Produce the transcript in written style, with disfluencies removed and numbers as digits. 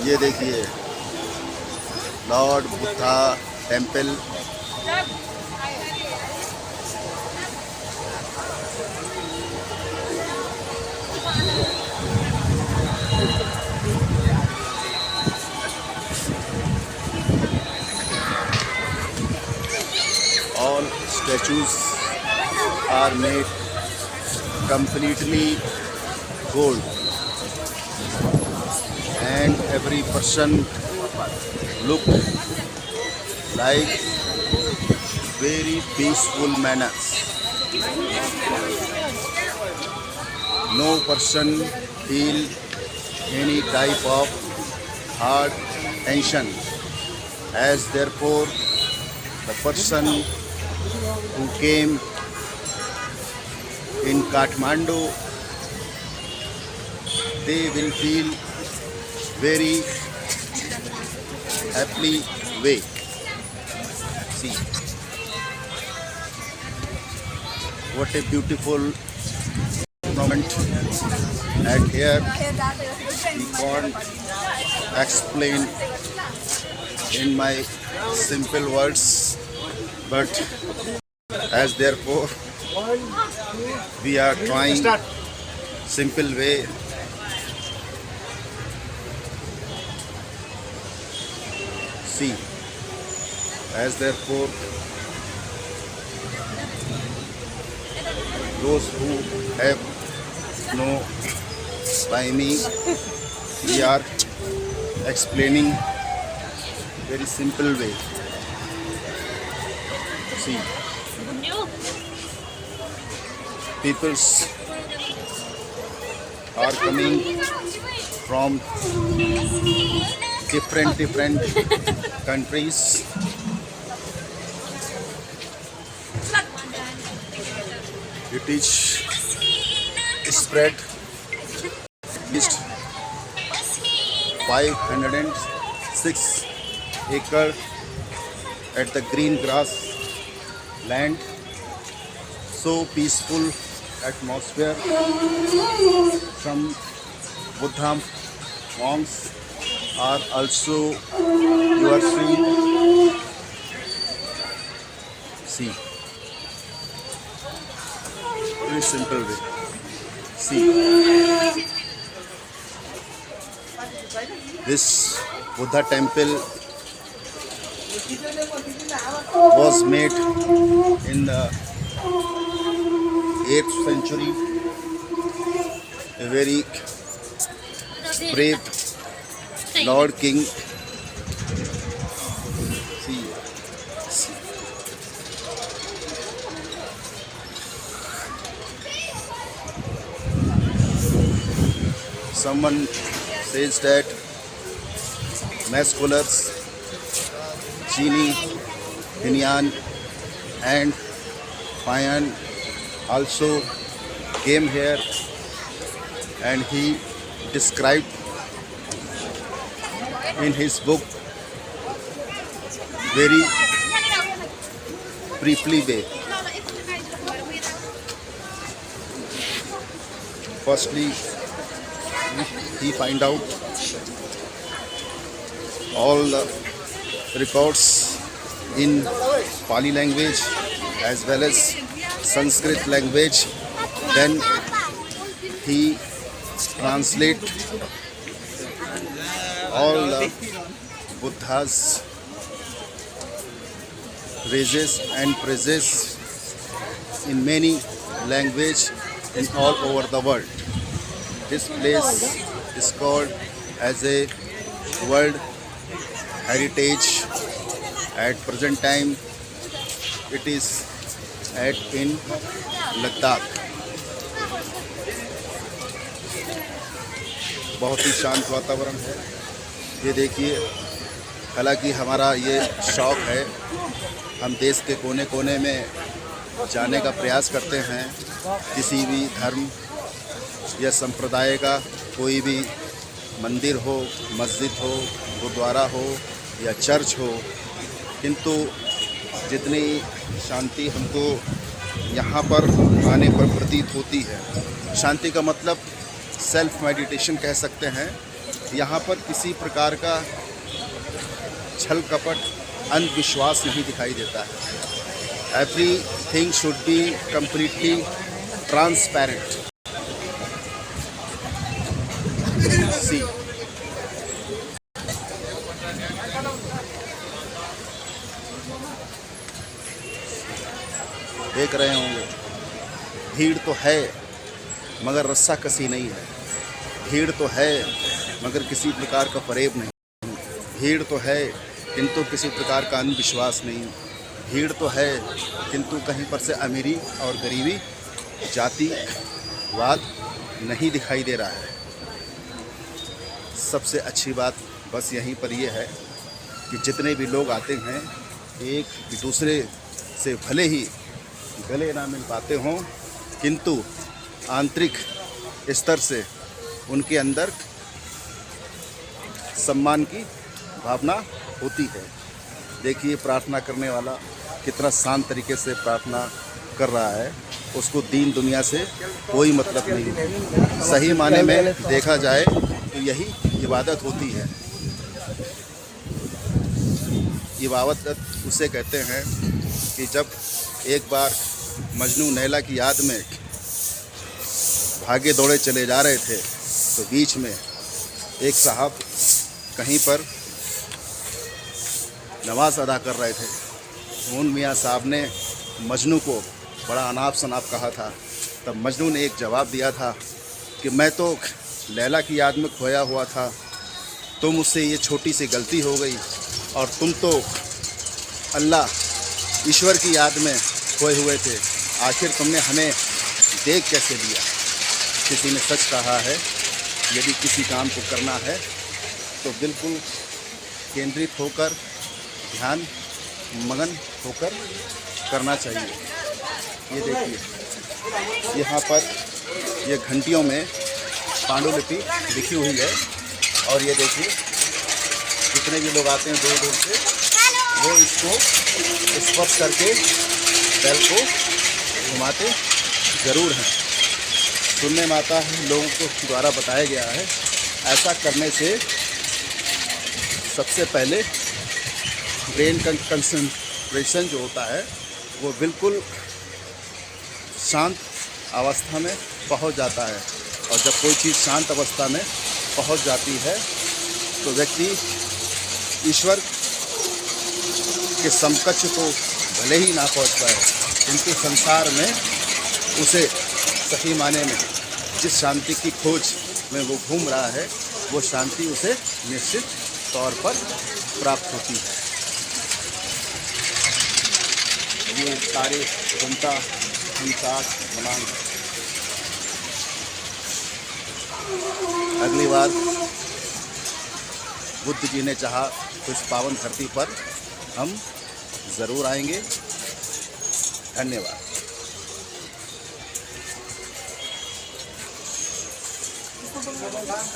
ये देखिए Lord Buddha temple. All statues are made completely gold, and every person look like very peaceful manners. No person feel any type of hard tension, as therefore the person who came in Kathmandu, they will feel very happily way. See what a beautiful moment, and here we can't explain in my simple words, but as therefore we are trying simple way. See, as therefore those who have no by me, we are explaining very simple way. See, peoples are coming from different countries. It is spread at least 506 acre at the green grass land. So peaceful atmosphere. Some Buddha monks are also you are seeing. See, very simple way. See, this Buddha temple was made in the 8th century. A very brave Lord King. See. Someone says that masculars, Chini, Hinyan and Payan also came here, and he described in his book very briefly way. Firstly, he find out all the records in Pali language as well as Sanskrit language. Then he translate all the Buddha's raises and praises in many language in all over the world. This place is called as a World Heritage. At present time it is in Ladakh. बहुत ही शांत वातावरण है। ये देखिए, हालांकि हमारा ये शौक़ है, हम देश के कोने कोने में जाने का प्रयास करते हैं। किसी भी धर्म या संप्रदाय का कोई भी मंदिर हो, मस्जिद हो, गुरुद्वारा हो या चर्च हो, किंतु जितनी शांति हमको यहाँ पर आने पर प्रतीत होती है, शांति का मतलब सेल्फ मेडिटेशन कह सकते हैं, यहाँ पर किसी प्रकार का छल कपट, अंधविश्वास नहीं दिखाई देता है। Everything should be completely transparent. See देख रहे होंगे, भीड़ तो है मगर रस्सा कसी नहीं है। भीड़ तो है मगर किसी प्रकार का फरेब नहीं। भीड़ तो है किंतु किसी प्रकार का अंधविश्वास नहीं। भीड़ तो है किंतु कहीं पर से अमीरी और गरीबी, जातिवाद नहीं दिखाई दे रहा है। सबसे अच्छी बात बस यहीं पर यह है कि जितने भी लोग आते हैं एक दूसरे से भले ही गले ना मिल पाते हों, किंतु आंतरिक स्तर से उनके अंदर सम्मान की भावना होती है। देखिए, प्रार्थना करने वाला कितना शांत तरीके से प्रार्थना कर रहा है। उसको दीन दुनिया से कोई मतलब नहीं है। सही माने में देखा जाए तो यही इबादत होती है। इबादत उसे कहते हैं कि जब एक बार मजनू नैला की याद में भागे दौड़े चले जा रहे थे तो बीच में एक साहब कहीं पर नमाज अदा कर रहे थे। उन मियाँ साहब ने मजनू को बड़ा अनाप शनाप कहा था। तब मजनू ने एक जवाब दिया था कि मैं तो लैला की याद में खोया हुआ था, तो मुझसे ये छोटी सी गलती हो गई, और तुम तो अल्लाह ईश्वर की याद में खोए हुए थे, आखिर तुमने हमें देख कैसे लिया। किसी ने सच कहा है, यदि किसी काम को करना है तो बिल्कुल केंद्रित होकर, ध्यान मगन होकर करना चाहिए। ये देखिए, यहाँ पर ये घंटियों में पांडुलिपि लिखी हुई है, और ये देखिए जितने भी लोग आते हैं दूर दूर से, वो इसको स्पर्श करके बैल को घुमाते ज़रूर हैं। सुनने में आता है, लोगों को द्वारा बताया गया है, ऐसा करने से सबसे पहले ब्रेन कंसंट्रेशन जो होता है वो बिल्कुल शांत अवस्था में पहुंच जाता है, और जब कोई चीज़ शांत अवस्था में पहुंच जाती है तो व्यक्ति ईश्वर के समकक्ष तो भले ही ना पहुंच पाए, किंतु संसार में उसे सही माने में जिस शांति की खोज में वो घूम रहा है, वो शांति उसे निश्चित तौर पर प्राप्त होती है। ये सारे जनता हिंसा मनांग। अगली बार बुद्ध जी ने चाहा तो इस पावन धरती पर हम ज़रूर आएंगे। धन्यवाद।